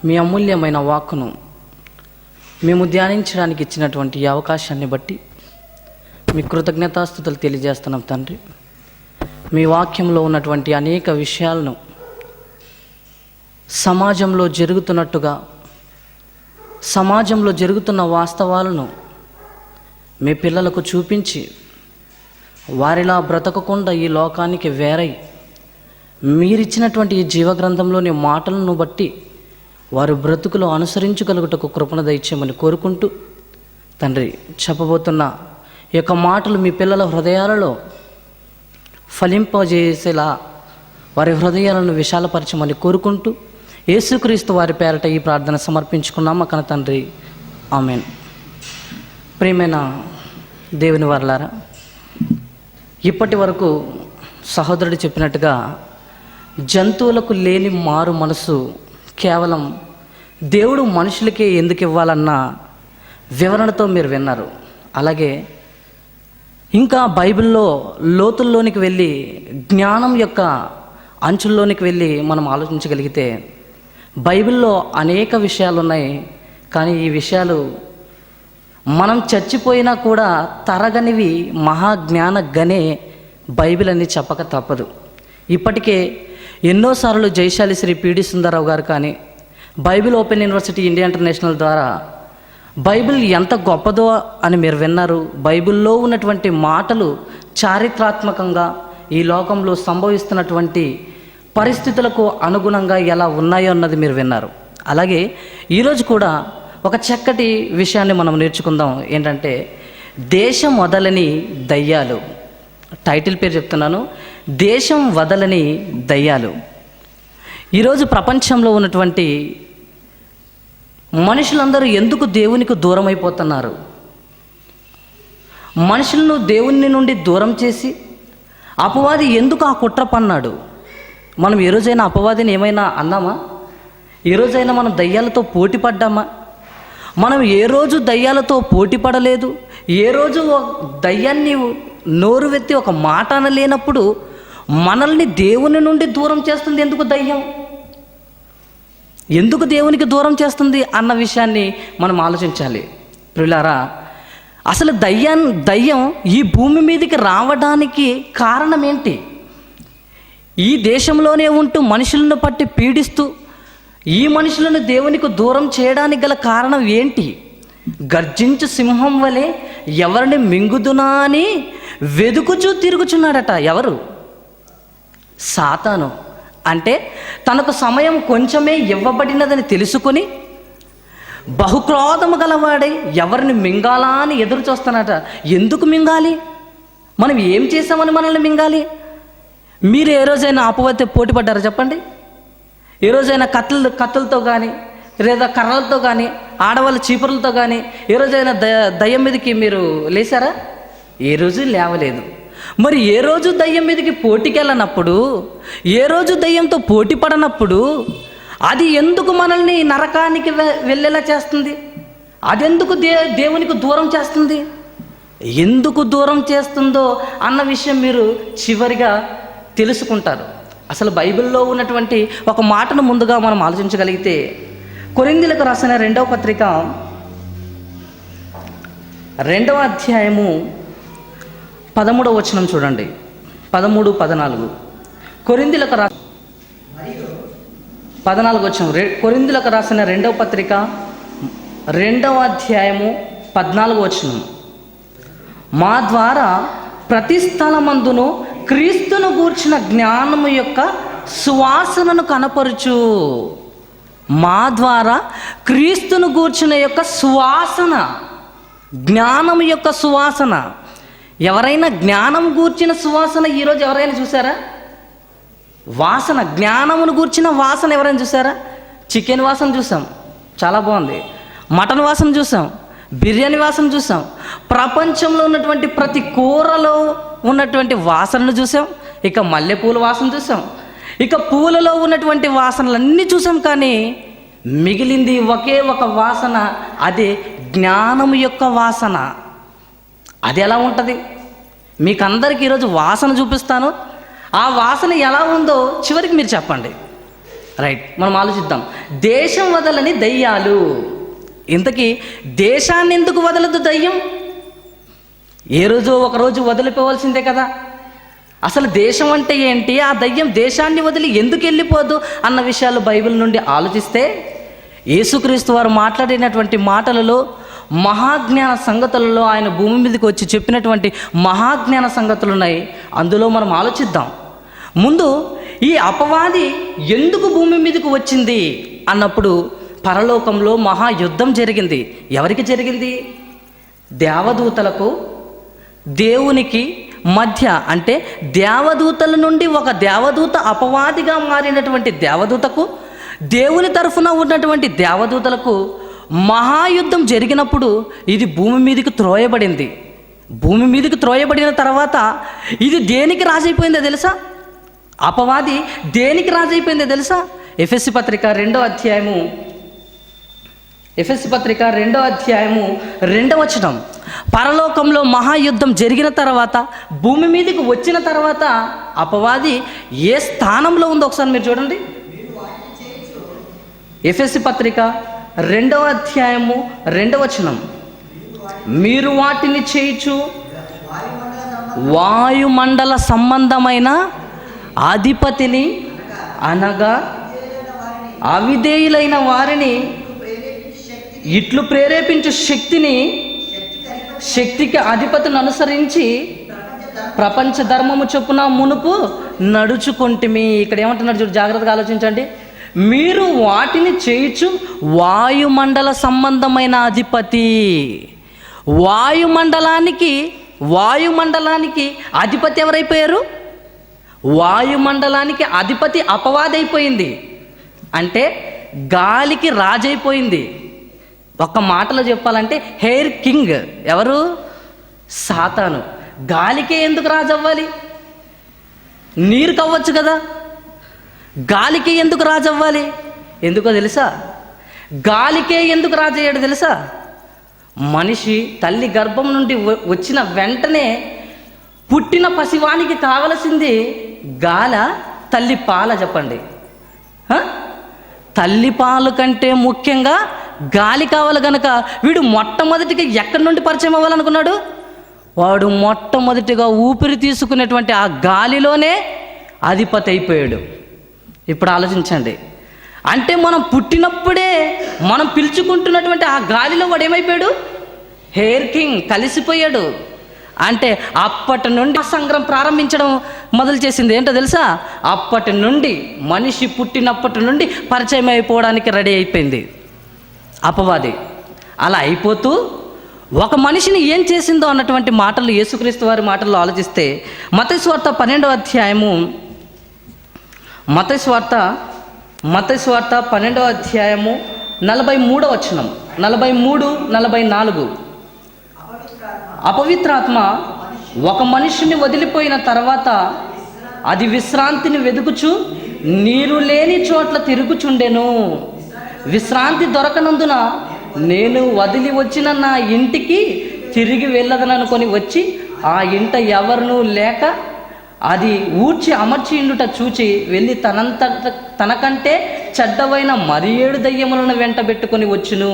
మీ అమూల్యమైన వాక్కును మేము ధ్యానించడానికి ఇచ్చినటువంటి ఈ అవకాశాన్ని బట్టి మీ కృతజ్ఞతాస్తుతులు తెలియజేస్తున్నాం తండ్రి. మీ వాక్యంలో ఉన్నటువంటి అనేక విషయాలను సమాజంలో జరుగుతున్నట్టుగా, సమాజంలో జరుగుతున్న వాస్తవాలను మీ పిల్లలకు చూపించి వారిలా బ్రతకకుండా ఈ లోకానికి వేరై మీరిచ్చినటువంటి ఈ జీవగ్రంథంలోని మాటలను బట్టి వారు బ్రతుకులో అనుసరించగలుగుటకు కృపణ దయచేయమని కోరుకుంటూ తండ్రి, చెప్పబోతున్న ఈ యొక్క మాటలు మీ పిల్లల హృదయాలలో ఫలింపజేసేలా వారి హృదయాలను విశాలపరచమని కోరుకుంటూ యేసుక్రీస్తు వారి పేరట ఈ ప్రార్థన సమర్పించుకున్నాము కన తండ్రి, ఆమేన్. ప్రియమైన దేవుని వారలారా, ఇప్పటి వరకు సహోదరుడు చెప్పినట్టుగా జంతువులకు లేని మారు మనసు కేవలం దేవుడు మనుషులకే ఎందుకు ఇవ్వాలన్న వివరణతో మీరు విన్నారు. అలాగే ఇంకా బైబిల్లో లోతుల్లోనికి వెళ్ళి జ్ఞానం యొక్క అంచుల్లోనికి వెళ్ళి మనం ఆలోచించగలిగితే బైబిల్లో అనేక విషయాలు ఉన్నాయి. కానీ ఈ విషయాలు మనం చచ్చిపోయినా కూడా తరగనివి, మహాజ్ఞాన గనే బైబిల్ అని చెప్పక తప్పదు. ఇప్పటికే ఎన్నోసార్లు జైశాలి శ్రీ పిడి సుందరరావు గారు కానీ Bible open university India international ద్వారా బైబిల్ ఎంత గొప్పదో అని మీరు విన్నారు. బైబిల్లో ఉన్నటువంటి మాటలు చారిత్రాత్మకంగా ఈ లోకంలో సంభవిస్తున్నటువంటి పరిస్థితులకు అనుగుణంగా ఎలా ఉన్నాయో అన్నది మీరు విన్నారు. అలాగే ఈరోజు కూడా ఒక చక్కటి విషయాన్ని మనం నేర్చుకుందాం. ఏంటంటే దేశం వదలని దయ్యాలు. టైటిల్ పేరు చెప్తున్నాను, దేశం వదలని దయ్యాలు. ఈరోజు ప్రపంచంలో ఉన్నటువంటి మనుషులందరూ ఎందుకు దేవునికి దూరం అయిపోతున్నారు? మనుషులను దేవుని నుండి దూరం చేసి అపవాది ఎందుకు ఆ కుట్ర పన్నాడు? మనం ఏ రోజైనా అపవాదిని ఏమైనా అన్నామా? ఏ రోజైనా మనం దయ్యాలతో పోటీ పడ్డామా? మనం ఏ రోజు దయ్యాలతో పోటీ పడలేదు. ఏ రోజు దయ్యాన్ని నోరు వెత్తి ఒక మాట అనలేనప్పుడు మనల్ని దేవుని నుండి దూరం చేస్తుంది ఎందుకు దయ్యం? ఎందుకు దేవునికి దూరం చేస్తుంది అన్న విషయాన్ని మనం ఆలోచించాలి. ప్రియులారా, అసలు దయ్యం ఈ భూమి మీదకి రావడానికి కారణం ఏంటి? ఈ దేశంలోనే ఉంటూ మనుషులను పట్టి పీడిస్తూ ఈ మనుషులను దేవునికి దూరం చేయడానికి గల కారణం ఏంటి? గర్జించు సింహం వలె ఎవరిని మింగుదునా అని వెదుకుచూ తిరుగుచున్నాడట. ఎవరు? సాతాను. అంటే తనకు సమయం కొంచెమే ఇవ్వబడినదని తెలుసుకొని బహుక్రోధము గలవాడై ఎవరిని మింగాలా అని ఎదురు చూస్తానట. ఎందుకు మింగాలి? మనం ఏం చేసామని మనల్ని మింగాలి? మీరు ఏ రోజైనా అపవాదితో పోటీ పడ్డారా చెప్పండి? ఏ రోజైనా కత్తులతో కానీ లేదా కర్రలతో కానీ ఆడవాళ్ళ చీపురులతో కానీ ఏ రోజైనా దయ్యం మీదకి మీరు లేచారా? ఏ రోజు లేవలేదు. మరి ఏ రోజు దయ్యం మీదకి పోటీకి వెళ్ళనప్పుడు, ఏ రోజు దయ్యంతో పోటీ పడనప్పుడు అది ఎందుకు మనల్ని నరకానికి వెళ్ళేలా చేస్తుంది? అదెందుకు దేవునికి దూరం చేస్తుంది? ఎందుకు దూరం చేస్తుందో అన్న విషయం మీరు చివరిగా తెలుసుకుంటారు. అసలు బైబిల్లో ఉన్నటువంటి ఒక మాటను ముందుగా మనం ఆలోచించగలిగితే కొరింథీయులకు రాసిన 2వ పత్రిక 2వ అధ్యాయము 13వ వచనం చూడండి. 13, 14 కొరింథీయులకు 14 వచనం. కొరింథీయులకు రాసిన 2వ పత్రిక 2వ అధ్యాయము 14వ వచనం. మా ద్వారా ప్రతి స్థలమందును క్రీస్తును గూర్చిన జ్ఞానము యొక్క సువాసనను కనపరుచు. మా ద్వారా క్రీస్తును గూర్చిన యొక్క సువాసన, జ్ఞానము యొక్క సువాసన. ఎవరైనా జ్ఞానం గూర్చిన సువాసన ఈరోజు ఎవరైనా చూసారా? వాసన, జ్ఞానమును గూర్చిన వాసన ఎవరైనా చూసారా? చికెన్ వాసన చూసాం, చాలా బాగుంది. మటన్ వాసన చూసాం, బిర్యానీ వాసన చూసాం, ప్రపంచంలో ఉన్నటువంటి ప్రతి కూరలో ఉన్నటువంటి వాసనను చూసాం, ఇక మల్లెపూల వాసన చూసాం, ఇక పూలలో ఉన్నటువంటి వాసనలన్నీ చూసాం. కానీ మిగిలింది ఒకే ఒక వాసన, అదే జ్ఞానము యొక్క వాసన. అది ఎలా ఉంటుంది? మీకు అందరికీ ఈరోజు వాసన చూపిస్తాను. ఆ వాసన ఎలా ఉందో చివరికి మీరు చెప్పండి. రైట్, మనం ఆలోచిద్దాం. దేశం వదలని దయ్యాలు. ఇంతకీ దేశాన్ని ఎందుకు వదలదు దయ్యం? ఏ రోజు ఒకరోజు వదిలిపోవాల్సిందే కదా. అసలు దేశం అంటే ఏంటి, ఆ దయ్యం దేశాన్ని వదిలి ఎందుకు వెళ్ళిపోదు అన్న విషయాలు బైబిల్ నుండి ఆలోచిస్తే యేసుక్రీస్తు వారు మాట్లాడినటువంటి మాటలలో, మహాజ్ఞాన సంగతులలో, ఆయన భూమి మీదకి వచ్చి చెప్పినటువంటి మహాజ్ఞాన సంగతులు ఉన్నాయి. అందులో మనం ఆలోచిద్దాం. ముందు ఈ అపవాది ఎందుకు భూమి మీదకి వచ్చింది అన్నప్పుడు పరలోకంలో మహాయుద్ధం జరిగింది. ఎవరికి జరిగింది? దేవదూతలకు దేవునికి మధ్య. అంటే దేవదూతల నుండి ఒక దేవదూత అపవాదిగా మారినటువంటి దేవదూతకు, దేవుని తరఫున ఉన్నటువంటి దేవదూతలకు మహాయుద్ధం జరిగినప్పుడు ఇది భూమి మీదకి త్రోయబడింది. భూమి మీదకి త్రోయబడిన తర్వాత ఇది దేనికి రాజైపోయిందో తెలుసా? అపవాది దేనికి రాజైపోయిందో తెలుసా? ఎఫెసీ పత్రిక 2వ అధ్యాయము 2వ వచనం. పరలోకంలో మహాయుద్ధం జరిగిన తర్వాత, భూమి మీదకి వచ్చిన తర్వాత అపవాది ఏ స్థానంలో ఉందో ఒకసారి మీరు చూడండి. ఎఫెసీ పత్రిక 2వ అధ్యాయము 2వ వచనం. మీరు వాటిని చేయుచు వాయుమండల సంబంధమైన అధిపతిని, అనగా అవిధేయులైన వారిని ఇట్లు ప్రేరేపించు శక్తికి అధిపతిని అనుసరించి ప్రపంచ ధర్మము చొప్పున మునుపు నడుచుకుంటుమి. ఇక్కడ ఏమంటున్నాడు చూడు, జాగ్రత్తగా ఆలోచించండి. మీరు వాటిని చేయుచు వాయుమండల సంబంధమైన అధిపతి. వాయుమండలానికి అధిపతి ఎవరైపోయారు? వాయుమండలానికి అధిపతి అపవాది అయిపోయింది. అంటే గాలికి రాజైపోయింది. ఒక్క మాటలో చెప్పాలంటే ఎయిర్ కింగ్ ఎవరు? సాతాను. గాలికే ఎందుకు రాజు అవ్వాలి? నీరు కవ్వచ్చు కదా. గాలికే ఎందుకు రాజు అవ్వాలి? ఎందుకో తెలుసా? గాలికే ఎందుకు రాజయ్యాడు తెలుసా? మనిషి తల్లి గర్భం నుండి వచ్చిన వెంటనే పుట్టిన పసివానికి కావలసింది గాల, తల్లి పాల? చెప్పండి. తల్లి పాలు కంటే ముఖ్యంగా గాలి కావాలి కనుక వీడు మొట్టమొదటిగా ఎక్కడి నుండి పరిచయం అవ్వాలనుకున్నాడు? వాడు మొట్టమొదటిగా ఊపిరి తీసుకునేటువంటి ఆ గాలిలోనే అధిపతి అయిపోయాడు. ఇప్పుడు ఆలోచించండి. అంటే మనం పుట్టినప్పుడే మనం పిలుచుకుంటున్నటువంటి ఆ గాలిలో వాడు ఏమైపోయాడు? ఎయిర్ కింగ్ కలిసిపోయాడు. అంటే అప్పటి నుండి సంగ్రహం ప్రారంభించడం మొదలు చేసింది. ఏంటో తెలుసా? అప్పటి నుండి మనిషి పుట్టినప్పటి నుండి పరిచయం అయిపోవడానికి రెడీ అయిపోయింది అపవాది. అలా అయిపోతూ ఒక మనిషిని ఏం చేసిందో అన్నటువంటి మాటలు యేసుక్రీస్తు వారి మాటల్లో ఆలోచిస్తే, మత్తయి సువార్త 12వ అధ్యాయము, మత్తయి సువార్త 12వ అధ్యాయము 43వ వచనం, 43, 44. అపవిత్రాత్మ ఒక మనిషిని వదిలిపోయిన తర్వాత అది విశ్రాంతిని వెదుకుచు నీరు లేని చోట్ల తిరుగుచుండెను. విశ్రాంతి దొరకనందున నేను వదిలి వచ్చిన నా ఇంటికి తిరిగి వెళ్ళదననుకొని వచ్చి ఆ ఇంట ఎవరినూ లేక అది ఊడ్చి అమర్చి ఇండుట చూచి వెళ్ళి తనకంటే చెడ్డవైన 7 దయ్యములను వెంట పెట్టుకొని వచ్చును.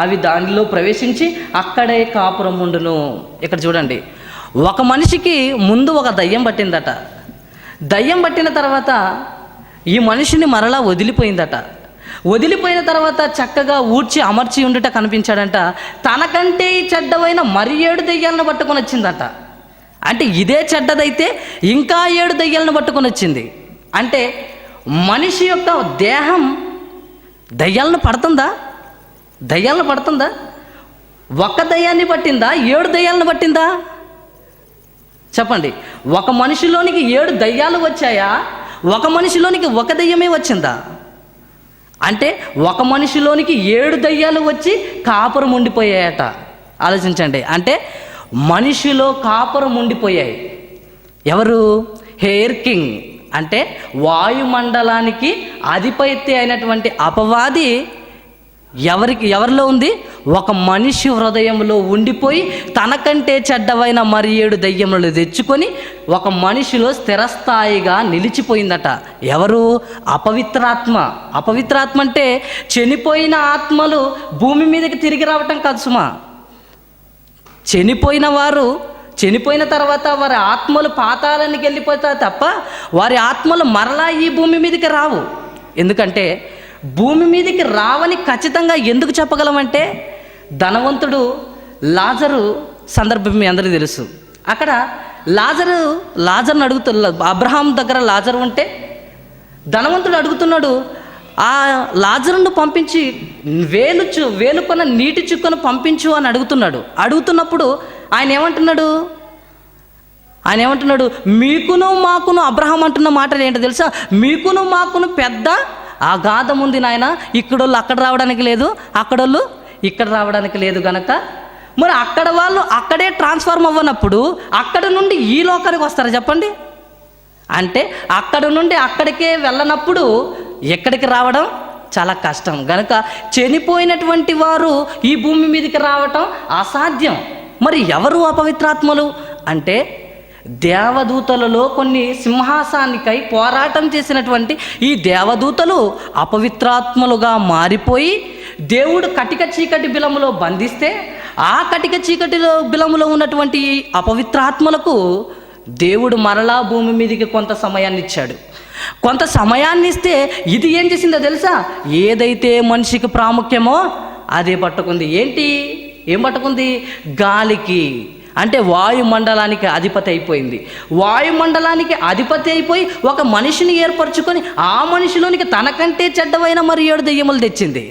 అవి దానిలో ప్రవేశించి అక్కడే కాపురం ఉండును. ఇక్కడ చూడండి, ఒక మనిషికి ముందు ఒక దయ్యం పట్టిందట. దయ్యం పట్టిన తర్వాత ఈ మనిషిని మరలా వదిలిపోయిందట. వదిలిపోయిన తర్వాత చక్కగా ఊడ్చి అమర్చి ఉండుట కనిపించాడంట. తనకంటే ఈ చెడ్డవైన 7 దయ్యాలను పట్టుకొని వచ్చిందట. అంటే ఇదే చెడ్డదైతే ఇంకా 7 దయ్యాలను పట్టుకొని వచ్చింది. అంటే మనిషి యొక్క దేహం దయ్యాలను పడుతుందా? ఒక దయ్యాన్ని పట్టిందా? 7 దయ్యాలను పట్టిందా? చెప్పండి. ఒక మనిషిలోనికి 7 దయ్యాలు వచ్చాయా? ఒక మనిషిలోనికి ఒక దయ్యమే వచ్చిందా? అంటే ఒక మనిషిలోనికి 7 దయ్యాలు వచ్చి కాపురం ఉండిపోయాయట. ఆలోచించండి. అంటే మనిషిలో కాపురం ఉండిపోయాయి. ఎవరు? ఎయిర్ కింగ్ అంటే వాయుమండలానికి అధిపతి అయినటువంటి అపవాది ఎవరిలో ఉంది? ఒక మనిషి హృదయంలో ఉండిపోయి తనకంటే చెడ్డవైన మరి 7 దయ్యములు తెచ్చుకొని ఒక మనిషిలో స్థిరస్థాయిగా నిలిచిపోయిందట. ఎవరు? అపవిత్రాత్మ. అపవిత్రాత్మ అంటే చనిపోయిన ఆత్మలు భూమి మీదకి తిరిగి రావటం కాదు సుమా. చనిపోయిన తర్వాత వారి ఆత్మలు పాతాళానికి వెళ్ళిపోతాయి తప్ప వారి ఆత్మలు మరలా ఈ భూమి మీదకి రావు. ఎందుకంటే భూమి మీదకి రావని ఖచ్చితంగా ఎందుకు చెప్పగలమంటే, ధనవంతుడు లాజరు సందర్భం మీ అందరికీ తెలుసు. అక్కడ లాజర్ని అడుగుతున్నాడు. అబ్రహాం దగ్గర లాజరు ఉంటే ధనవంతుడు అడుగుతున్నాడు, ఆ లాజరును పంపించి వేలుకొన్న నీటి చుక్కను పంపించు అని అడుగుతున్నప్పుడు ఆయన ఏమంటున్నాడు? మీకును మాకును, అబ్రహాం అంటున్న మాటలు ఏంటో తెలుసా? మీకును మాకును పెద్ద అగాధం ఉంది నాయన. ఇక్కడోళ్ళు అక్కడ రావడానికి లేదు, అక్కడోళ్ళు ఇక్కడ రావడానికి లేదు గనక మరి అక్కడ వాళ్ళు అక్కడే ట్రాన్స్ఫార్మ్ అవ్వనప్పుడు అక్కడ నుండి ఈ లోకానికి వస్తారా చెప్పండి? అంటే అక్కడ నుండి అక్కడికే వెళ్ళనప్పుడు ఎక్కడికి రావడం చాలా కష్టం గనక చనిపోయినటువంటి వారు ఈ భూమి మీదకి రావటం అసాధ్యం. మరి ఎవరు అపవిత్రాత్మలు అంటే, దేవదూతలలో కొన్ని సింహాసానికై పోరాటం చేసినటువంటి ఈ దేవదూతలు అపవిత్రాత్మలుగా మారిపోయి దేవుడు కటిక చీకటి బిలములో బంధిస్తే ఆ కటిక చీకటిలో బిలములో ఉన్నటువంటి అపవిత్రాత్మలకు దేవుడు మరలా భూమి మీదకి కొంత సమయాన్ని ఇచ్చాడు. కొంత సమయాన్ని ఇస్తే ఇది ఏం చేసిందో తెలుసా? ఏదైతే మనిషికి ప్రాముఖ్యమో అదే పట్టుకుంది. ఏం పట్టుకుంది? గాలికి, అంటే వాయుమండలానికి అధిపతి అయిపోయింది. వాయుమండలానికి అధిపతి అయిపోయి ఒక మనిషిని ఏర్పరచుకొని ఆ మనిషిలోనికి తనకంటే చెడ్డవైన మరి 7 దెయ్యములు తెచ్చింది.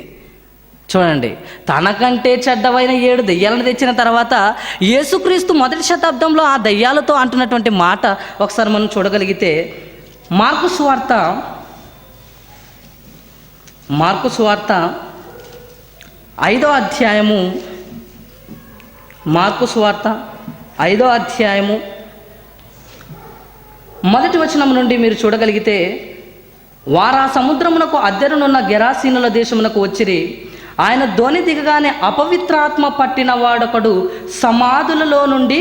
చూడండి, తనకంటే చెడ్డవైన 7 దెయ్యాలను తెచ్చిన తర్వాత యేసుక్రీస్తు మొదటి శతాబ్దంలో ఆ దెయ్యాలతో అంటున్నటువంటి మాట ఒకసారి మనం చూడగలిగితే, మార్కు సువార్త 5వ అధ్యాయము, మార్కు సువార్త 5వ అధ్యాయము మొదటి వచనం నుండి మీరు చూడగలిగితే, వారా సముద్రమునకు అద్దెనున్న గెరాసీనుల దేశమునకు వచ్చిరి. ఆయన ధోని దిగగానే అపవిత్రాత్మ పట్టిన వాడొకడు సమాధులలో నుండి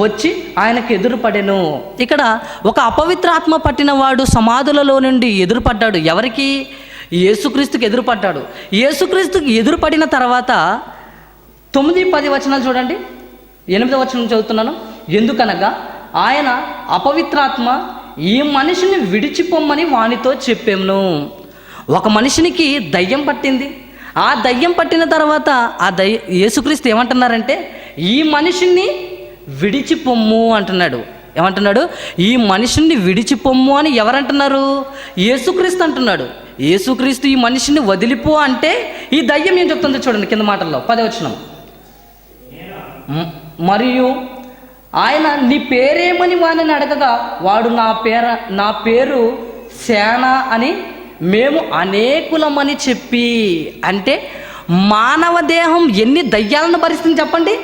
వచ్చి ఆయనకు ఎదురుపడెను. ఇక్కడ ఒక అపవిత్రాత్మ పట్టిన వాడు సమాధులలో నుండి ఎదురుపడ్డాడు. ఎవరికి? యేసుక్రీస్తుకి ఎదురుపడ్డాడు. యేసుక్రీస్తుకి ఎదురుపడిన తర్వాత 9-10 వచనాలు చూడండి. 8వ వచనం చదువుతున్నాను. ఎందుకనగా ఆయన అపవిత్రాత్మ ఈ మనిషిని విడిచిపోమ్మని వానితో చెప్పాను. ఒక మనిషినికి దయ్యం పట్టింది. ఆ దయ్యం పట్టిన తర్వాత యేసుక్రీస్తు ఏమంటున్నారంటే, ఈ మనిషిని విడిచిపొమ్ము అంటున్నాడు. ఏమంటున్నాడు? ఈ మనిషిని విడిచిపొమ్ము అని ఎవరంటున్నారు? యేసుక్రీస్తు అంటున్నాడు. యేసుక్రీస్తు ఈ మనిషిని వదిలిపో అంటే ఈ దయ్యం ఏం చెప్తుందో చూడండి కింద మాటల్లో 10వ వచనం. మరియు ఆయన నీ పేరేమని వానిని అడగగా వాడు నా పేరు సేన అని మేము అనేకులమని చెప్పి. అంటే మానవ దేహం ఎన్ని దయ్యాలను భరిస్తుంది చెప్పండి?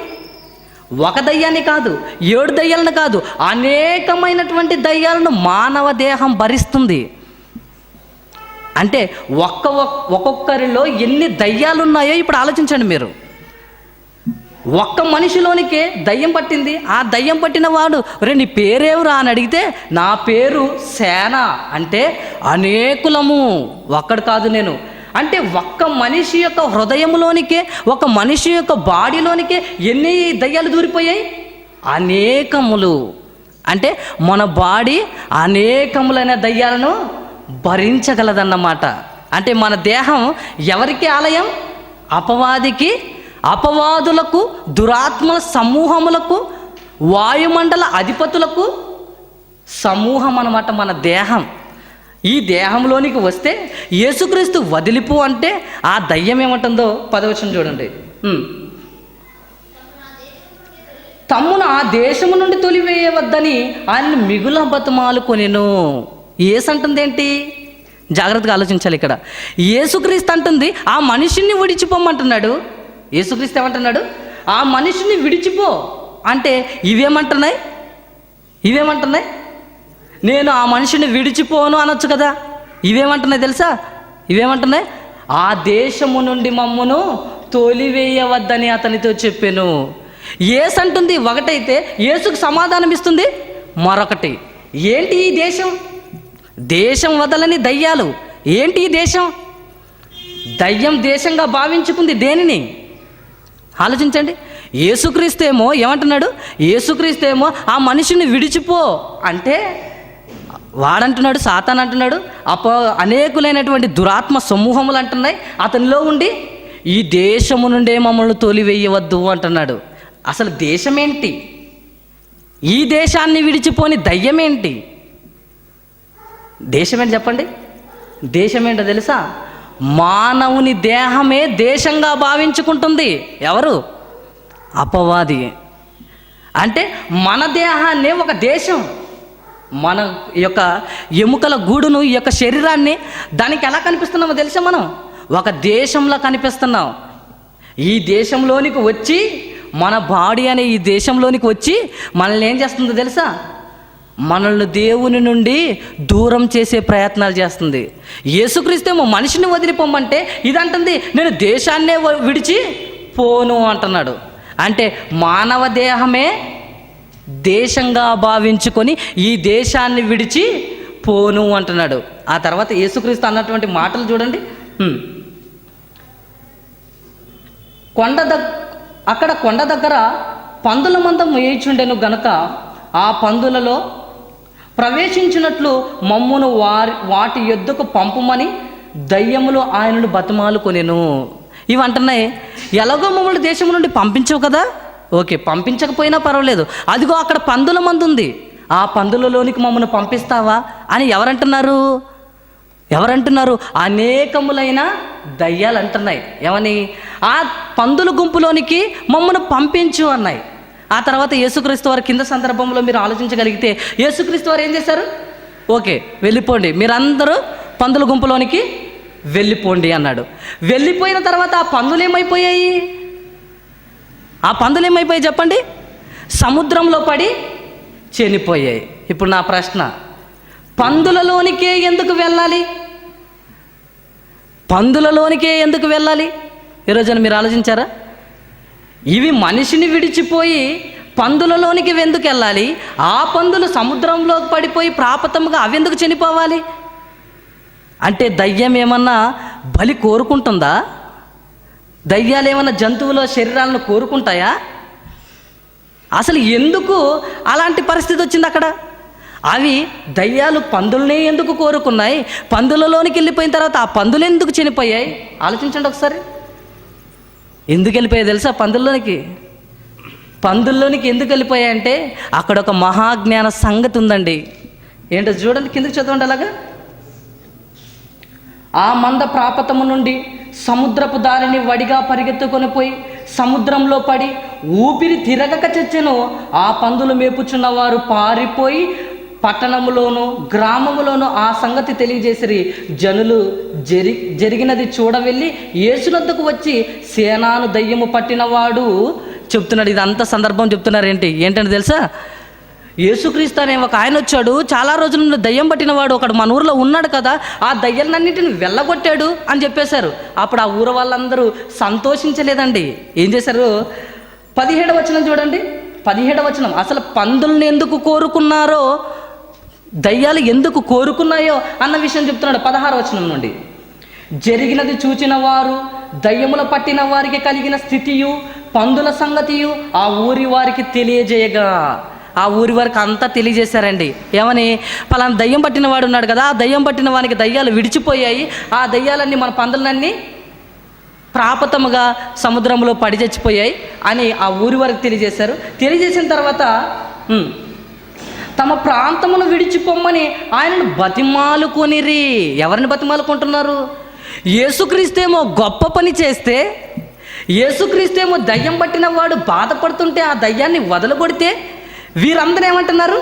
ఒక దయ్యాన్ని కాదు, 7 దయ్యాలను కాదు, అనేకమైనటువంటి దయ్యాలను మానవ దేహం భరిస్తుంది. అంటే ఒక్కొక్కరిలో ఎన్ని దయ్యాలు ఉన్నాయో ఇప్పుడు ఆలోచించండి మీరు. ఒక్క మనిషిలోనికే దయ్యం పట్టింది. ఆ దయ్యం పట్టిన వాడు నీ పేరేవురా అని అడిగితే నా పేరు సేన, అంటే అనేకులము, ఒక్కడు కాదు నేను. అంటే ఒక్క మనిషి యొక్క హృదయంలోనికే, ఒక మనిషి యొక్క బాడీలోనికే ఎన్ని దయ్యాలు దూరిపోయాయి? అనేకములు. అంటే మన బాడీ అనేకములైన దయ్యాలను భరించగలదన్నమాట. అంటే మన దేహం ఎవరికి ఆలయం? అపవాదికి, అపవాదులకు, దురాత్మల సమూహములకు, వాయుమండల అధిపతులకు సమూహం అన్నమాట మన దేహం. ఈ దేహంలోనికి వస్తే యేసుక్రీస్తు వదిలిపో అంటే ఆ దయ్యం ఏమంటుందో 10వ వచనం చూడండి. తమ్మును ఆ దేశము నుండి తొలివేయవద్దని ఆయన మిగుల బతుమాలుకొనెను. యేసు అంటుంది ఏంటి? జాగ్రత్తగా ఆలోచించాలి. ఇక్కడ యేసుక్రీస్తు అంటుంది ఆ మనిషిని విడిచిపోమంటున్నాడు. యేసుక్రీస్తు ఏమంటున్నాడు? ఆ మనిషిని విడిచిపో అంటే ఇవేమంటున్నాయి? నేను ఆ మనిషిని విడిచిపోను అనొచ్చు కదా. ఇవేమంటున్నాయి తెలుసా? ఇవేమంటున్నాయి? ఆ దేశము నుండి మమ్మును తోలివేయవద్దని అతనితో చెప్పాను. యేసు అంటుంది ఒకటైతే యేసుకు సమాధానం ఇస్తుంది మరొకటి. ఏంటి ఈ దేశం? దేశం వదలని దయ్యాలు. ఏంటి ఈ దేశం? దయ్యం దేశంగా భావించుకుంది దేనిని? ఆలోచించండి. యేసుక్రీస్తు ఏమో ఏమంటున్నాడు? యేసుక్రీస్తు ఏమో ఆ మనిషిని విడిచిపో అంటే వాడంటున్నాడు, సాతాన్ అంటున్నాడు, అనేకులైనటువంటి దురాత్మ సమూహములు అంటున్నాయి అతనిలో ఉండి, ఈ దేశము నుండే మమ్మల్ని తోలివేయవద్దు అంటున్నాడు. అసలు దేశమేంటి? ఈ దేశాన్ని విడిచిపోని దయ్యమేంటి? దేశమేంటి చెప్పండి? దేశమేంటో తెలుసా? మానవుని దేహమే దేశంగా భావించుకుంటుంది. ఎవరు? అపవాది. అంటే మన దేహాన్నే ఒక దేశం, మన యొక్క ఎముకల గూడును, ఈ యొక్క శరీరాన్ని దానికి ఎలా కనిపిస్తున్నామో తెలుసా? మనం ఒక దేశంలో కనిపిస్తున్నాం. ఈ దేశంలోనికి వచ్చి, మన బాడీ అనే ఈ దేశంలోనికి వచ్చి మనల్ని ఏం చేస్తుందో తెలుసా? మనల్ని దేవుని నుండి దూరం చేసే ప్రయత్నాలు చేస్తుంది. యేసుక్రీస్తేమో మనిషిని వదిలిపోమంటే ఇదంటుంది నేను దేశాన్నే విడిచి పోను అంటున్నాడు. అంటే మానవ దేహమే దేశంగా భావించుకొని ఈ దేశాన్ని విడిచి పోను అంటున్నాడు. ఆ తర్వాత యేసుక్రీస్తు అన్నటువంటి మాటలు చూడండి. అక్కడ కొండ దగ్గర పందుల మంద మేయిచుండెను గనుక ఆ పందులలో ప్రవేశించినట్లు మమ్మును వాటి యొద్దకు పంపుమని దయ్యములు ఆయనను బతిమాలుకొనెను. ఇవి అంటున్నాయి, ఎలాగో మమ్మల్ని దేశం నుండి పంపించవు కదా, ఓకే పంపించకపోయినా పర్వాలేదు, అదిగో అక్కడ పందుల మందు ఉంది, ఆ పందులలోనికి మమ్మల్ని పంపిస్తావా అని ఎవరంటున్నారు? అనేకములైన దయ్యాలు అంటున్నాయి. ఏమని? ఆ పందుల గుంపులోనికి మమ్మల్ని పంపించు అన్నాయి. ఆ తర్వాత యేసుక్రీస్తు వారి కింద సందర్భంలో మీరు ఆలోచించగలిగితే యేసుక్రీస్తు వారు ఏం చేశారు? ఓకే వెళ్ళిపోండి, మీరందరూ పందుల గుంపులోనికి వెళ్ళిపోండి అన్నాడు. వెళ్ళిపోయిన తర్వాత ఆ పందులు ఏమైపోయాయి? చెప్పండి? సముద్రంలో పడి చనిపోయాయి. ఇప్పుడు నా ప్రశ్న, పందులలోనికే ఎందుకు వెళ్ళాలి? ఈరోజు మీరు ఆలోచించారా? ఇవి మనిషిని విడిచిపోయి పందులలోనికి ఎందుకు వెళ్ళాలి? ఆ పందులు సముద్రంలో పడిపోయి ప్రాపతంగా అవెందుకు చనిపోవాలి? అంటే దయ్యం ఏమన్నా బలి కోరుకుంటుందా? దయ్యాలు ఏమన్నా జంతువుల శరీరాలను కోరుకుంటాయా? అసలు ఎందుకు అలాంటి పరిస్థితి వచ్చింది అక్కడ? అవి దయ్యాలు పందులనే ఎందుకు కోరుకున్నాయి? పందులలోనికి వెళ్ళిపోయిన తర్వాత ఆ పందులు ఎందుకు చనిపోయాయి? ఆలోచించండి ఒకసారి. ఎందుకు వెళ్ళిపోయాయి తెలుసా? పందుల్లోనికి ఎందుకు వెళ్ళిపోయాయంటే అక్కడ ఒక మహాజ్ఞాన సంగతి ఉందండి. ఏంటో చూడండి, కిందకి చదవండి అలాగా. ఆ మంద ప్రాపతము నుండి సముద్రపు దారిని వడిగా పరిగెత్తుకొని పోయి సముద్రంలో పడి ఊపిరి తిరగక చచ్చెను. ఆ పందులు మేపుచున్న వారు పారిపోయి పట్టణములోను గ్రామములోను ఆ సంగతి తెలియజేసిరి. జనులు జరిగినది చూడవెళ్ళి యేసునొద్దకు వచ్చి సేనాను దయ్యము పట్టినవాడు చెప్తున్నాడు. ఇదంతా సందర్భం చెప్తున్నారు. ఏంటంటే తెలుసా? యేసుక్రీస్తు అనే ఒక ఆయన వచ్చాడు, చాలా రోజుల నుండి దయ్యం పట్టినవాడు ఒకడు మన ఊరిలో ఉన్నాడు కదా, ఆ దయ్యాలన్నింటిని వెళ్ళగొట్టాడు అని చెప్పేశారు. అప్పుడు ఆ ఊరు వాళ్ళందరూ సంతోషించలేదండి. ఏం చేశారు? 17వ వచనం చూడండి. 17వ వచనం, అసలు పందుల్ని ఎందుకు కోరుకున్నారో, దయ్యాలు ఎందుకు కోరుకున్నాయో అన్న విషయం చెప్తున్నాడు. 16వ వచనం నుండి, జరిగినది చూచిన వారు దయ్యముల పట్టిన వారికి కలిగిన స్థితియు పందుల సంగతియు ఆ ఊరి వారికి తెలియజేయగా, ఆ ఊరి వారికి అంతా తెలియజేశారండి. ఏమని? పలానా దయ్యం పట్టిన వాడు ఉన్నాడు కదా, ఆ దయ్యం పట్టిన వానికి దయ్యాలు విడిచిపోయాయి, ఆ దయ్యాలన్నీ మన పందులన్నీ ప్రాపతముగా సముద్రంలో పడి చచ్చిపోయాయి అని ఆ ఊరి వారికి తెలియజేశారు. తెలియజేసిన తర్వాత తమ ప్రాంతమును విడిచిపోమ్మని ఆయనను బతిమాలుకొనిరి. ఎవరిని బతిమాలుకుంటున్నారు? యేసుక్రీస్తేమో గొప్ప పని చేస్తే, యేసుక్రీస్తేమో దయ్యం పట్టిన వాడు బాధపడుతుంటే ఆ దయ్యాన్ని వదలగొడితే వీరందరూ ఏమంటున్నారు?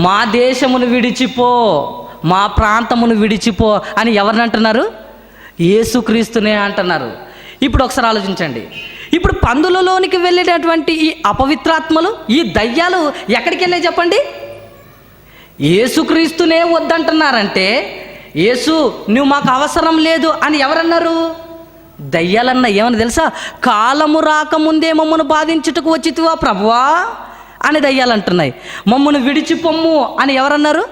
మా దేశమును విడిచిపో, మా ప్రాంతమును విడిచిపో అని ఎవరిని అంటున్నారు? యేసుక్రీస్తునే అంటున్నారు. ఇప్పుడు ఒకసారి ఆలోచించండి. ఇప్పుడు పందులలోనికి వెళ్ళేటటువంటి ఈ అపవిత్రాత్మలు, ఈ దయ్యాలు ఎక్కడికి వెళ్ళాయి చెప్పండి? యేసుక్రీస్తునే వద్దంటున్నారంటే యేసు నువ్వు మాకు అవసరం లేదు అని ఎవరన్నారు? దయ్యాలన్న. ఏమని తెలుసా? కాలము రాకముందే మమ్మను బాధించుటకు వచ్చితివా ప్రభువా అని దయ్యాలు అంటున్నాయి. మమ్మను విడిచిపొమ్ము అని ఎవరన్నారు?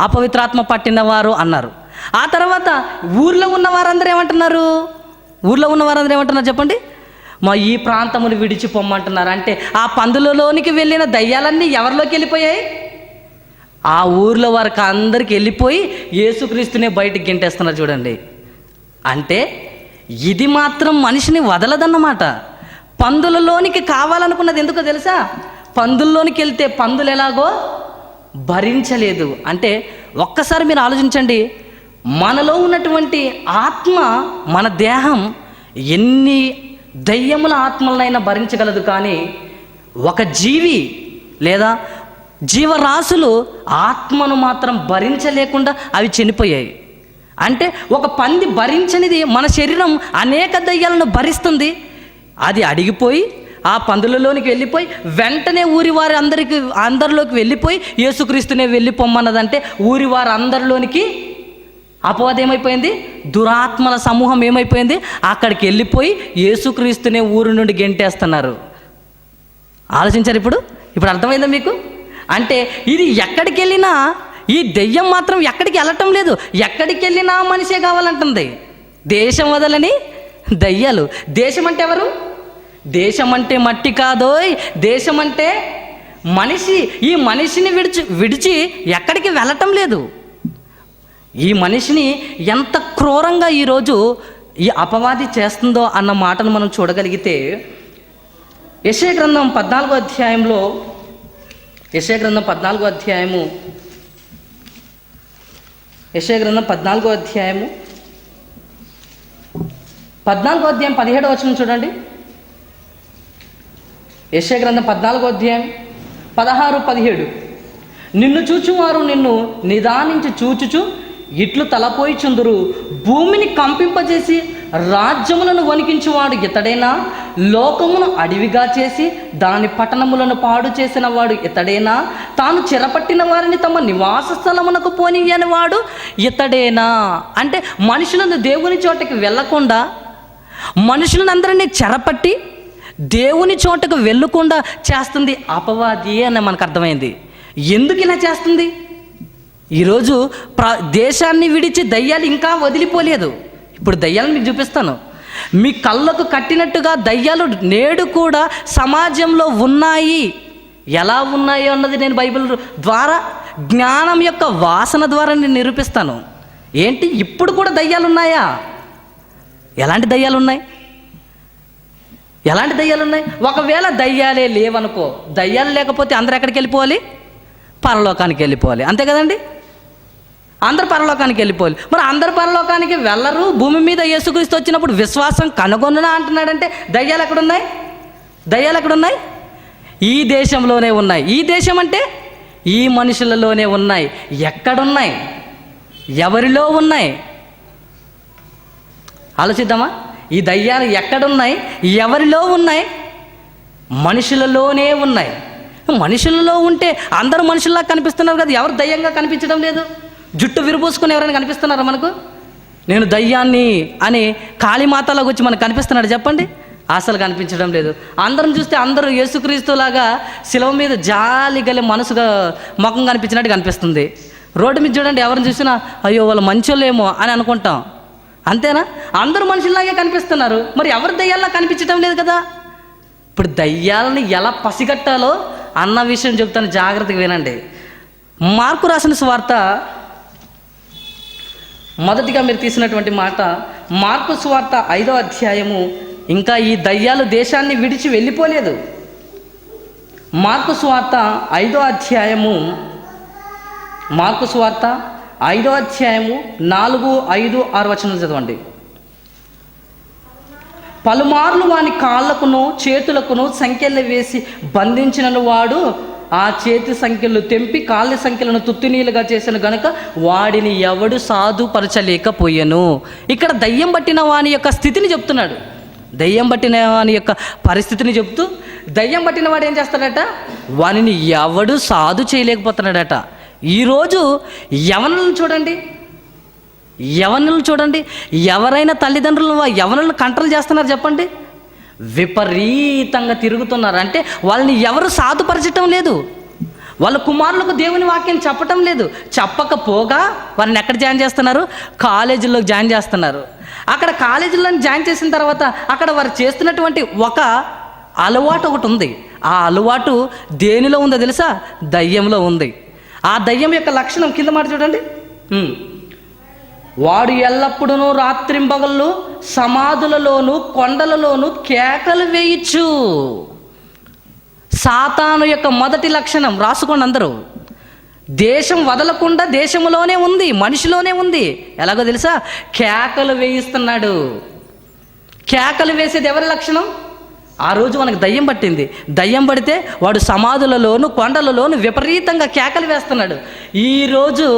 అపవిత్రాత్మ పట్టినవారు అన్నారు. ఆ తర్వాత ఊర్లో ఉన్న వారందరూ ఏమంటున్నారు? చెప్పండి. మా ఈ ప్రాంతమును విడిచిపొమ్మంటున్నారు. అంటే ఆ పందులలోనికి వెళ్ళిన దయ్యాలన్నీ ఎవరిలోకి వెళ్ళిపోయాయి? ఆ ఊర్లో వారికి అందరికి వెళ్ళిపోయి యేసుక్రీస్తునే బయటికి గెంటేస్తున్నారు. చూడండి, అంటే ఇది మాత్రం మనిషిని వదలదన్నమాట. పందులలోనికి కావాలనుకున్నది ఎందుకో తెలుసా? పందుల్లోనికి వెళ్తే పందులు ఎలాగో భరించలేదు. అంటే ఒక్కసారి మీరు ఆలోచించండి, మనలో ఉన్నటువంటి ఆత్మ, మన దేహం ఎన్ని దయ్యముల ఆత్మలనైనా భరించగలదు. కానీ ఒక జీవి లేదా జీవరాశులు ఆత్మను మాత్రం భరించలేకుండా అవి చనిపోయాయి. అంటే ఒక పంది భరించనిది మన శరీరం అనేక దయ్యాలను భరిస్తుంది. అది అడిగిపోయి ఆ పందులలోనికి వెళ్ళిపోయి వెంటనే ఊరి వారి అందరిలోకి వెళ్ళిపోయి యేసుక్రీస్తునే వెళ్ళిపోమ్మన్నదంటే ఊరి వారి అందరిలోనికి అపవాదం ఏమైపోయింది? దురాత్మల సమూహం ఏమైపోయింది? అక్కడికి వెళ్ళిపోయి యేసుక్రీస్తునే ఊరి నుండి గెంటేస్తున్నారు. ఆలోచించారు? ఇప్పుడు అర్థమైందా మీకు? అంటే ఇది ఎక్కడికి వెళ్ళినా ఈ దెయ్యం మాత్రం ఎక్కడికి వెళ్ళటం లేదు. ఎక్కడికి వెళ్ళినా మనిషే కావాలంటుంది. దేశం వదలని దయ్యాలు. దేశం అంటే ఎవరు? దేశం అంటే మట్టి కాదోయ్, దేశం అంటే మనిషి. ఈ మనిషిని విడిచి ఎక్కడికి వెళ్ళటం లేదు. ఈ మనిషిని ఎంత క్రూరంగా ఈరోజు ఈ అపవాది చేస్తుందో అన్న మాటను మనం చూడగలిగితే యెషయా గ్రంథం 14వ అధ్యాయంలో, యెషయా గ్రంథం 14వ అధ్యాయము 17వ వచనం చూడండి. యెషయా గ్రంథం 14వ అధ్యాయం 16, 17. నిన్ను చూచువారు నిన్ను నిదానించి చూచుచు ఇట్లు తలపోయిచుందురు. భూమిని కంపింపజేసి రాజ్యములను వణికించువాడు ఇతడేనా? లోకమును అడవిగా చేసి దాని పట్టణములను పాడు చేసిన వాడు ఇతడేనా? తాను చెరపట్టిన వారిని తమ నివాస స్థలమునకు పోనీయని వాడు ఇతడేనా? అంటే మనుషులను దేవుని చోటకి వెళ్ళకుండా, మనుషులను అందరినీ చెరపట్టి దేవుని చోటకు వెళ్ళకుండా చేస్తుంది అపవాది అని మనకు అర్థమైంది. ఎందుకు ఇలా చేస్తుంది? ఈరోజు దేశాన్ని విడిచి దయ్యాలు ఇంకా వదిలిపోలేదు. ఇప్పుడు దయ్యాలను మీకు చూపిస్తాను. మీ కళ్ళకు కట్టినట్టుగా దయ్యాలు నేడు కూడా సమాజంలో ఉన్నాయి. ఎలా ఉన్నాయో అన్నది నేను బైబిల్ ద్వారా, జ్ఞానం యొక్క వాసన ద్వారా నేను నిరూపిస్తాను. ఏంటి, ఇప్పుడు కూడా దయ్యాలు ఉన్నాయా? ఎలాంటి దయ్యాలు ఉన్నాయి? ఒకవేళ దయ్యాలే లేవనుకో, దయ్యాలు లేకపోతే అందరు ఎక్కడికి వెళ్ళిపోవాలి? పరలోకానికి వెళ్ళిపోవాలి. అంతే కదండి? అందరు పరలోకానికి వెళ్ళిపోవాలి. మరి అందరు పరలోకానికి వెళ్ళరు. భూమి మీద యేసుక్రీస్తు వచ్చినప్పుడు విశ్వాసం కనుగొననా అంటున్నాడంటే దయ్యాలు ఎక్కడున్నాయి? ఈ దేశంలోనే ఉన్నాయి. ఈ దేశం అంటే ఈ మనుషులలోనే ఉన్నాయి. ఎక్కడున్నాయి? ఎవరిలో ఉన్నాయి? ఆలోచిద్దామా? ఈ దయ్యాలు ఎక్కడున్నాయి? ఎవరిలో ఉన్నాయి? మనుషులలోనే ఉన్నాయి. మనుషులలో ఉంటే అందరూ మనుషుల్లా కనిపిస్తున్నారు కదా, ఎవరు దయ్యంగా కనిపించడం లేదు. జుట్టు విరుబోసుకుని ఎవరైనా కనిపిస్తున్నారా మనకు? నేను దయ్యాన్ని అని కాళీమాతలోకి వచ్చి మనకు కనిపిస్తున్నాడు చెప్పండి? అసలు కనిపించడం లేదు. అందరం చూస్తే అందరూ యేసుక్రీస్తులాగా శిలువ మీద జాలి గల మనసుగా ముఖం కనిపించినట్టు కనిపిస్తుంది. రోడ్డు మీద చూడండి, ఎవరిని చూసినా అయ్యో వాళ్ళు మంచోళ్ళేమో అని అనుకుంటాం. అంతేనా? అందరూ మనుషుల్లాగే కనిపిస్తున్నారు. మరి ఎవరు దయ్యాల్లా కనిపించడం లేదు కదా. ఇప్పుడు దయ్యాలని ఎలా పసిగట్టాలో అన్న విషయం చెప్తాను, జాగ్రత్తగా వినండి. మార్కు రాసిన సువార్త, మొదటిగా మీరు తీసినటువంటి మాట, మార్కు సువార్త 5వ అధ్యాయము. ఇంకా ఈ దయ్యాలు దేశాన్ని విడిచి వెళ్ళిపోలేదు. మార్కు సువార్త 5వ అధ్యాయము, 4, 5, 6 వచనాలు చదవండి. పలుమార్లు వాని కాళ్ళకును చేతులకును సంఖ్యలు వేసి బంధించిన వాడు ఆ చేతి సంఖ్యలు తెంపి కాళ్ళ సంఖ్యలను తుత్తునీలుగా చేసిన గనుక వాడిని ఎవడు సాధుపరచలేకపోయెను. ఇక్కడ దయ్యం పట్టిన వాని యొక్క స్థితిని చెప్తున్నాడు. దయ్యం పట్టిన వాని యొక్క పరిస్థితిని చెప్తూ, దయ్యం పట్టిన వాడు ఏం చేస్తాడట? వానిని ఎవడు సాధు చేయలేకపోతున్నాడట. ఈరోజు యవనులను చూడండి, యవనులు చూడండి, ఎవరైనా తల్లిదండ్రులు యవనులను కంట్రోల్ చేస్తున్నారు చెప్పండి? విపరీతంగా తిరుగుతున్నారు. అంటే వాళ్ళని ఎవరు సాధుపరచటం లేదు, వాళ్ళ కుమారులకు దేవుని వాక్యం చెప్పటం లేదు. చెప్పకపోగా వారిని ఎక్కడ జాయిన్ చేస్తున్నారు? కాలేజీల్లో జాయిన్ చేస్తున్నారు. అక్కడ కాలేజీల్లో జాయిన్ చేసిన తర్వాత అక్కడ వారు చేస్తున్నటువంటి ఒక అలవాటు ఒకటి ఉంది. ఆ అలవాటు దేనిలో ఉందో తెలుసా? దయ్యంలో ఉంది. ఆ దయ్యం యొక్క లక్షణం కింద మాట చూడండి. వాడు ఎల్లప్పుడూ రాత్రింబగళ్ళు సమాధులలోను కొండలలోను కేకలు వేయచ్చు. సాతాను యొక్క మొదటి లక్షణం రాసుకోండి అందరూ. దేశం వదలకుండా దేశంలోనే ఉంది, మనిషిలోనే ఉంది. ఎలాగో తెలుసా? కేకలు వేయిస్తున్నాడు. కేకలు వేసేది ఎవరి లక్షణం? ఆ రోజు మనకు దయ్యం పట్టింది. దయ్యం పడితే వాడు సమాధులలోను కొండలలోను విపరీతంగా కేకలు వేస్తున్నాడు. ఈరోజు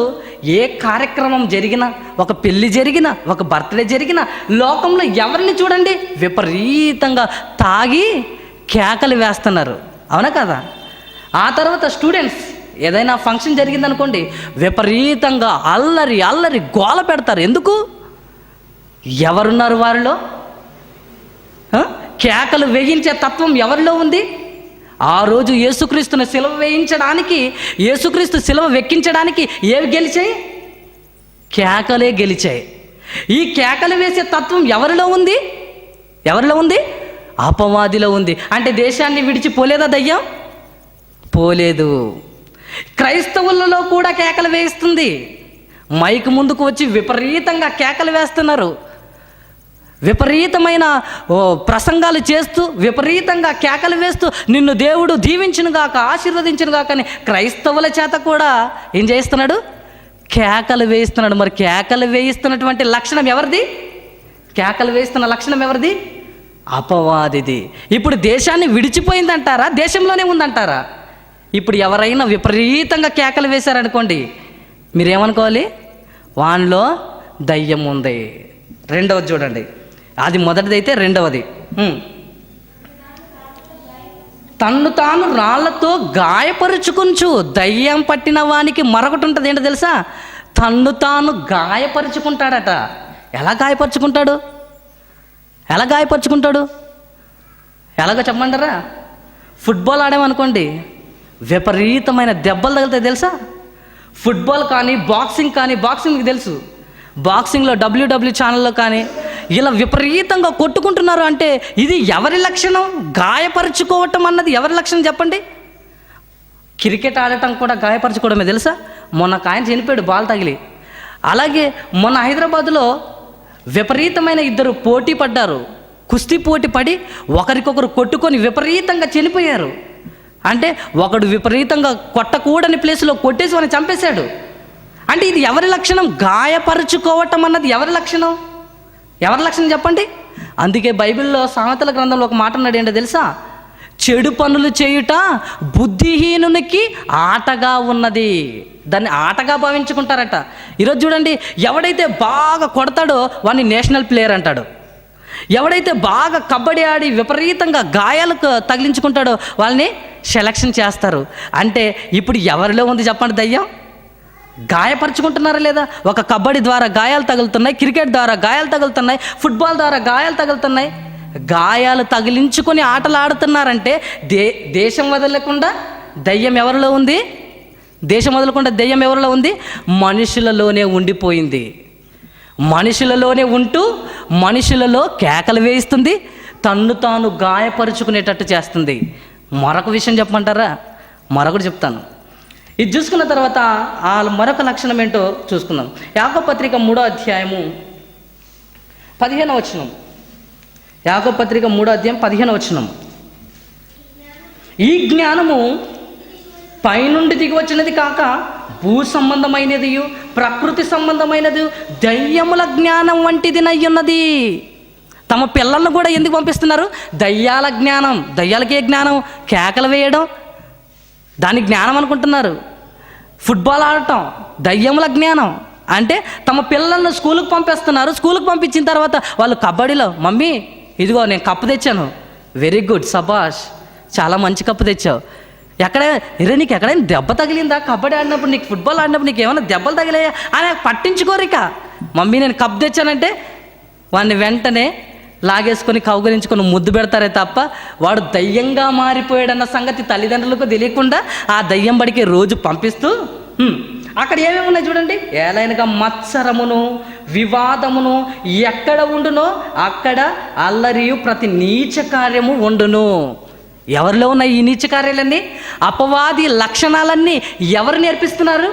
ఏ కార్యక్రమం జరిగినా, ఒక పెళ్లి జరిగినా, ఒక బర్త్డే జరిగినా, లోకంలో ఎవరిని చూడండి విపరీతంగా తాగి కేకలు వేస్తున్నారు. అవునా కదా? ఆ తర్వాత స్టూడెంట్స్ ఏదైనా ఫంక్షన్ జరిగిందనుకోండి, విపరీతంగా అల్లరి అల్లరి గోల పెడతారు. ఎందుకు? ఎవరున్నారు వారిలో? కేకలు వేయించే తత్వం ఎవరిలో ఉంది? ఆ రోజు యేసుక్రీస్తును సిలువ వేయించడానికి, యేసుక్రీస్తు సిలువ వెక్కించడానికి ఏవి గెలిచాయి? కేకలే గెలిచాయి. ఈ కేకలు వేసే తత్వం ఎవరిలో ఉంది? ఎవరిలో ఉంది? అపవాదిలో ఉంది. అంటే దేశాన్ని విడిచిపోలేదా దయ్యం? పోలేదు. క్రైస్తవులలో కూడా కేకలు వేయిస్తుంది. మైక్ ముందుకు వచ్చి విపరీతంగా కేకలు వేస్తున్నారు. విపరీతమైన ప్రసంగాలు చేస్తూ విపరీతంగా కేకలు వేస్తూ నిన్ను దేవుడు దీవించునుగాక, ఆశీర్వదించునుగాక అని క్రైస్తవుల చేత కూడా ఏం చేస్తున్నాడు? కేకలు వేయిస్తున్నాడు. మరి కేకలు వేయిస్తున్నటువంటి లక్షణం ఎవరిది? కేకలు వేయిస్తున్న లక్షణం ఎవరిది? అపవాదిది. ఇప్పుడు దేశాన్ని విడిచిపోయిందంటారా? దేశంలోనే ఉందంటారా? ఇప్పుడు ఎవరైనా విపరీతంగా కేకలు వేశారనుకోండి, మీరేమనుకోవాలి? వానిలో దయ్యం ఉంది. రెండవది చూడండి, అది మొదటిదైతే రెండవది, తన్ను తాను రాళ్లతో గాయపరుచుకుంచు. దయ్యం పట్టిన వానికి మరొకటి ఉంటుంది. ఏంటో తెలుసా? తన్ను తాను గాయపరుచుకుంటాడట. ఎలా గాయపరుచుకుంటాడు? ఎలా గాయపరుచుకుంటాడు? ఎలాగో చెప్పమంటారా? ఫుట్బాల్ ఆడామనుకోండి, విపరీతమైన దెబ్బలు తగులుతాయి తెలుసా? ఫుట్బాల్ కానీ బాక్సింగ్ కానీ, బాక్సింగ్ మీకు తెలుసు, బాక్సింగ్లో WW ఛానల్లో కానీ ఇలా విపరీతంగా కొట్టుకుంటున్నారు. అంటే ఇది ఎవరి లక్షణం? గాయపరుచుకోవటం అన్నది ఎవరి లక్షణం చెప్పండి? క్రికెట్ ఆడటం కూడా గాయపరచుకోవడమే తెలుసా? మొన్న ఆయన చనిపోయాడు బాల్ తగిలి. అలాగే మొన్న హైదరాబాదులో విపరీతమైన ఇద్దరు పోటీ పడ్డారు. కుస్తీ పోటీ పడి ఒకరికొకరు కొట్టుకొని విపరీతంగా చనిపోయారు. అంటే ఒకడు విపరీతంగా కొట్టకూడని ప్లేస్లో కొట్టేసి వాడిని చంపేశాడు. అంటే ఇది ఎవరి లక్షణం? గాయపరుచుకోవటం అన్నది ఎవరి లక్షణం? ఎవరి లక్షణం చెప్పండి? అందుకే బైబిల్లో సామెతల గ్రంథంలో ఒక మాట ఉన్నాడు. ఏంటో తెలుసా? చెడు పనులు చేయుట బుద్ధిహీనునికి ఆటగా ఉన్నది. దాన్ని ఆటగా భావించుకుంటారట. ఈరోజు చూడండి, ఎవడైతే బాగా కొడతాడో వాడిని నేషనల్ ప్లేయర్ అంటాడు. ఎవడైతే బాగా కబడ్డీ ఆడి విపరీతంగా గాయాలకు తగిలించుకుంటాడో వాళ్ళని సెలక్షన్ చేస్తారు. అంటే ఇప్పుడు ఎవరిలో ఉంది చెప్పండి దయ్యం? గాయపరుచుకుంటున్నారా లేదా? ఒక కబడ్డీ ద్వారా గాయాలు తగులుతున్నాయి, క్రికెట్ ద్వారా గాయాలు తగులుతున్నాయి, ఫుట్బాల్ ద్వారా గాయాలు తగులుతున్నాయి. గాయాలు తగిలించుకొని ఆటలు ఆడుతున్నారంటే దేశం వదలకుండా దయ్యం ఎవరిలో ఉంది? దేశం వదలకుండా దయ్యం ఎవరిలో ఉంది? మనుషులలోనే ఉండిపోయింది. మనుషులలోనే ఉంటూ మనుషులలో కేకలు వేయిస్తుంది, తన్ను తాను గాయపరుచుకునేటట్టు చేస్తుంది. మరొక విషయం చెప్పమంటారా? మరొకటి చెప్తాను. ఇది చూసుకున్న తర్వాత ఆ మరొక లక్షణం ఏంటో చూసుకుందాం. యాకోబు పత్రిక 3వ అధ్యాయము 15వ వచనం. యాకోబు పత్రిక 3వ అధ్యాయం 15వ వచనం. ఈ జ్ఞానము పైనుండి దిగి వచ్చినది కాక భూ సంబంధమైనది, ప్రకృతి సంబంధమైనది, దయ్యముల జ్ఞానం వంటిది నయ్యున్నది. తమ పిల్లలను కూడా ఎందుకు పంపిస్తున్నారు? దయ్యాల జ్ఞానం. దయ్యాలకి ఏ జ్ఞానం? కేకలు వేయడం, దాని జ్ఞానం అనుకుంటున్నారు. ఫుట్బాల్ ఆడటం దయ్యముల జ్ఞానం. అంటే తమ పిల్లలను స్కూలుకు పంపిస్తున్నారు. స్కూలుకు పంపించిన తర్వాత వాళ్ళు కబడ్డీలో, మమ్మీ ఇదిగో నేను కప్పు తెచ్చాను, వెరీ గుడ్, సబాష్, చాలా మంచి కప్పు తెచ్చావు. ఎక్కడ నీకు ఎక్కడైనా దెబ్బ తగిలిందా? కబడ్డీ ఆడినప్పుడు, నీకు ఫుట్బాల్ ఆడినప్పుడు నీకు ఏమైనా దెబ్బలు తగిలాయా అని పట్టించుకోరు. ఇక మమ్మీ నేను కప్ తెచ్చానంటే వాడిని వెంటనే లాగేసుకొని కౌగలించుకొని ముద్దు పెడతారే తప్ప వాడు దయ్యంగా మారిపోయాడన్న సంగతి తల్లిదండ్రులకు తెలియకుండా ఆ దయ్యం బడికి రోజు పంపిస్తూ అక్కడ ఏమేమి ఉన్నాయి చూడండి. ఏలైనగా మత్సరమును, వివాదమును ఎక్కడ ఉండునో అక్కడ అల్లరియు ప్రతి నీచ కార్యము ఉండును. ఎవరిలో ఉన్నాయి ఈ నీచ కార్యాలన్నీ? అపవాది లక్షణాలన్నీ ఎవరు నేర్పిస్తున్నారు?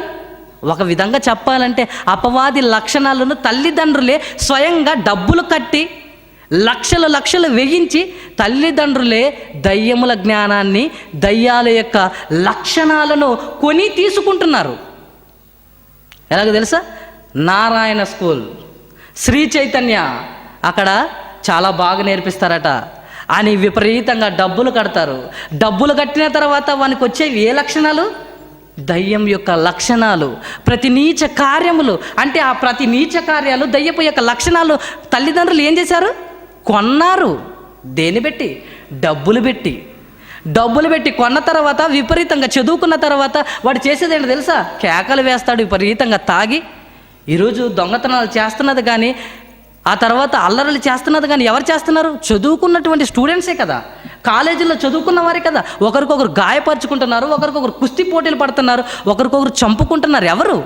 ఒక విధంగా చెప్పాలంటే అపవాది లక్షణాలను తల్లిదండ్రులే స్వయంగా డబ్బులు కట్టి లక్షలు వేయించి తల్లిదండ్రులే దయ్యముల జ్ఞానాన్ని, దయ్యాల యొక్క లక్షణాలను కొని తీసుకుంటున్నారు. ఎలాగో తెలుసా? నారాయణ స్కూల్, శ్రీ చైతన్య, అక్కడ చాలా బాగా నేర్పిస్తారట అని విపరీతంగా డబ్బులు కడతారు. డబ్బులు కట్టిన తర్వాత వానికి వచ్చేవి ఏ లక్షణాలు? దయ్యం యొక్క లక్షణాలు, ప్రతి నీచ కార్యములు. అంటే ఆ ప్రతి నీచ కార్యాలు, దయ్యపు యొక్క లక్షణాలు తల్లిదండ్రులు ఏం చేశారు? కొన్నారు. దేని పెట్టి? డబ్బులు పెట్టి కొన్న తర్వాత విపరీతంగా చదువుకున్న తర్వాత వాడు చేసేది ఏంటో తెలుసా? కేకలు వేస్తాడు, విపరీతంగా తాగి. ఈరోజు దొంగతనాలు చేస్తున్నది కానీ, ఆ తర్వాత అల్లర్లు చేస్తున్నది కానీ ఎవరు చేస్తున్నారు? చదువుకున్నటువంటి స్టూడెంట్సే కదా, కాలేజీలో చదువుకున్న వారే కదా. ఒకరికొకరు గాయపరుచుకుంటున్నారు, ఒకరికొకరు కుస్తీ పోటీలు పడుతున్నారు, ఒకరికొకరు చంపుకుంటున్నారు. ఎవరు?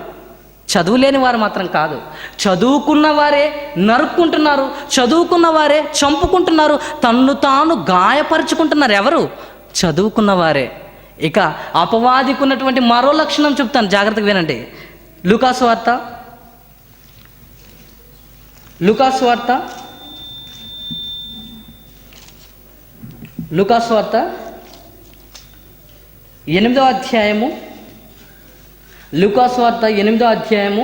చదువులేని వారు మాత్రం కాదు, చదువుకున్న వారే నరుక్కుంటున్నారు, చదువుకున్న వారే చంపుకుంటున్నారు, తన్ను తాను గాయపరుచుకుంటున్నారు. ఎవరు? చదువుకున్న వారే. ఇక అపవాదికి ఉన్నటువంటి మరో లక్షణం చెప్తాను, జాగ్రత్తగా వినండి. లూకాసు వార్త 8వ అధ్యాయము, లూకాసు వార్త 8వ అధ్యాయము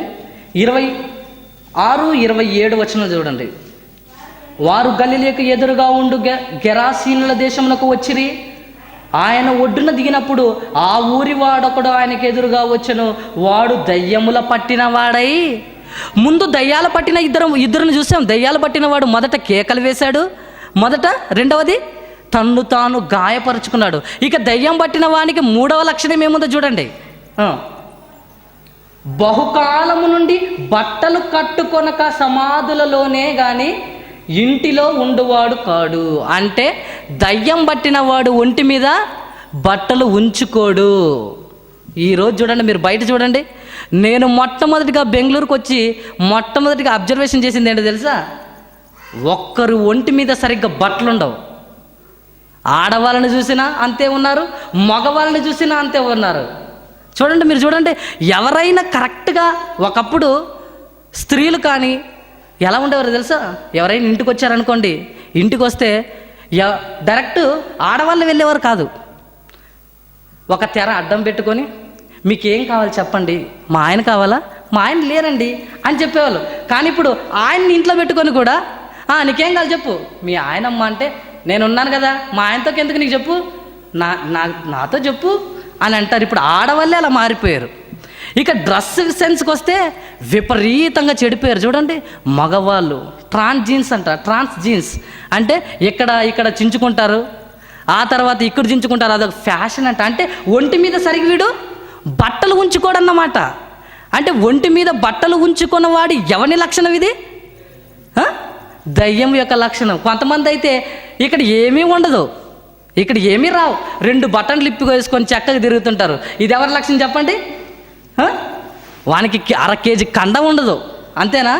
26-27 వచనం చూడండి. వారు గలిలయకు ఎదురుగా ఉండు గెరాసీనుల దేశమునకు వచ్చిరి. ఆయన ఒడ్డున దిగినప్పుడు ఆ ఊరి వాడొకడు ఆయనకు ఎదురుగా వచ్చెను. వాడు దయ్యముల పట్టిన వాడై, ముందు దయ్యాలు పట్టిన ఇద్దరుని చూసాం. దయ్యాలు పట్టిన వాడు మొదట కేకలు వేశాడు, రెండవది తన్ను తాను గాయపరుచుకున్నాడు. ఇక దయ్యం పట్టిన వానికి మూడవ లక్షణం ఏముందో చూడండి. బహుకాలము నుండి బట్టలు కట్టుకొనక సమాధులలోనే గాని ఇంటిలో ఉండువాడు కాడు. అంటే దయ్యం పట్టిన వాడు ఒంటి మీద బట్టలు ఉంచుకోడు. ఈరోజు చూడండి, మీరు బయట చూడండి. నేను మొట్టమొదటిగా బెంగళూరుకు వచ్చి మొట్టమొదటిగా అబ్జర్వేషన్ చేసింది ఏంటో తెలుసా? ఒక్కరు ఒంటి మీద సరిగ్గా బట్టలు ఉండవు. ఆడవాళ్ళని చూసినా అంతే ఉన్నారు, మగవాళ్ళని చూసినా అంతే ఉన్నారు. చూడండి, మీరు చూడండి. ఎవరైనా కరెక్ట్గా ఒకప్పుడు స్త్రీలు కానీ ఎలా ఉండేవారు తెలుసా? ఎవరైనా ఇంటికి వచ్చారనుకోండి, ఇంటికి వస్తే డైరెక్ట్ ఆడవాళ్ళు వెళ్ళేవారు కాదు. ఒక తెర అడ్డం పెట్టుకొని, మీకేం కావాలి చెప్పండి, మా ఆయన కావాలా, మా ఆయన లేరండి అని చెప్పేవాళ్ళు. కానీ ఇప్పుడు ఆయన్ని ఇంట్లో పెట్టుకొని కూడా నీకేం కావాలి చెప్పు, మీ ఆయనమ్మ అంటే నేనున్నాను కదా, మా ఆయనతో ఎందుకు నీకు చెప్పు, నాతో చెప్పు అని అంటారు. ఇప్పుడు ఆడవాళ్ళే అలా మారిపోయారు. ఇక డ్రెస్ సెన్స్కి వస్తే విపరీతంగా చెడిపోయారు. చూడండి, మగవాళ్ళు ట్రాన్స్ జీన్స్ అంటే ఇక్కడ చించుకుంటారు, ఆ తర్వాత ఇక్కడ చించుకుంటారు. అదొక ఫ్యాషన్ అంటే ఒంటి మీద సరిగ్గా వీడు బట్టలు ఉంచుకోడన్నమాట. అంటే ఒంటి మీద బట్టలు ఉంచుకున్నవాడు ఎవరి లక్షణం ఇది? దయ్యం యొక్క లక్షణం. కొంతమంది అయితే ఇక్కడ ఏమీ ఉండదు, ఇక్కడ ఏమీ రావు, 2 బటన్లు ఇప్పి వేసుకొని చక్కగా తిరుగుతుంటారు. ఇది ఎవరి లక్షణం చెప్పండి? వానికి 1/2 కేజీ కండ ఉండదు, అంతేనా?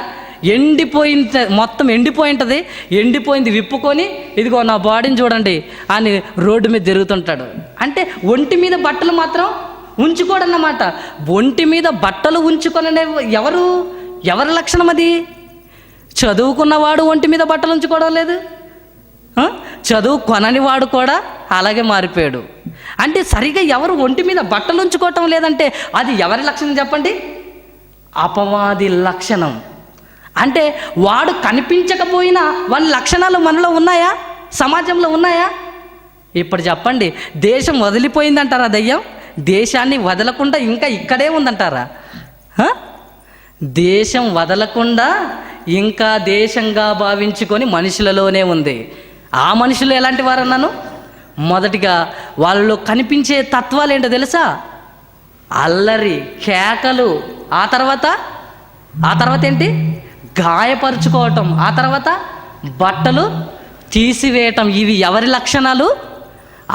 మొత్తం ఎండిపోయి ఉంటుంది. ఎండిపోయింది విప్పుకొని, ఇదిగో నా బాడీని చూడండి అని రోడ్డు మీద తిరుగుతుంటాడు. అంటే ఒంటి మీద బట్టలు మాత్రం ఉంచుకోడన్నమాట. ఒంటి మీద బట్టలు ఉంచుకొనే ఎవరి లక్షణం అది? చదువుకున్నవాడు ఒంటి మీద బట్టలు ఉంచుకోవడం లేదు, చదువు కొనని వాడు కూడా అలాగే మారిపోయాడు. అంటే సరిగా ఎవరు ఒంటి మీద బట్టలు ఉంచుకోవటం లేదంటే అది ఎవరి లక్షణం చెప్పండి? అపవాది లక్షణం. అంటే వాడు కనిపించకపోయినా వాళ్ళ లక్షణాలు మనలో ఉన్నాయా? సమాజంలో ఉన్నాయా? ఇప్పుడు చెప్పండి, దేశం వదిలిపోయిందంటారా దయ్యం? దేశాన్ని వదలకుండా ఇంకా ఇక్కడే ఉందంటారా? దేశం వదలకుండా ఇంకా దేశంగా భావించుకొని మనుషులలోనే ఉంది. ఆ మనుషులు ఎలాంటి వారు అన్నాను? మొదటిగా వాళ్ళలో కనిపించే తత్వాలు ఏంటో తెలుసా? అల్లరి, కేకలు, ఆ తర్వాత ఏంటి? గాయపరుచుకోవటం, ఆ తర్వాత బట్టలు తీసివేయటం. ఇవి ఎవరి లక్షణాలు?